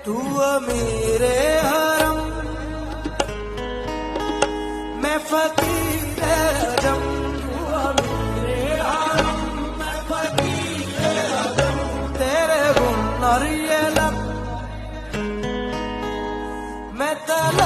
तू मेरे हरम मैं फकीर अजम, तू मेरे हरम मैं फकीर अजम, तेरे गुन और ये लब मैं तला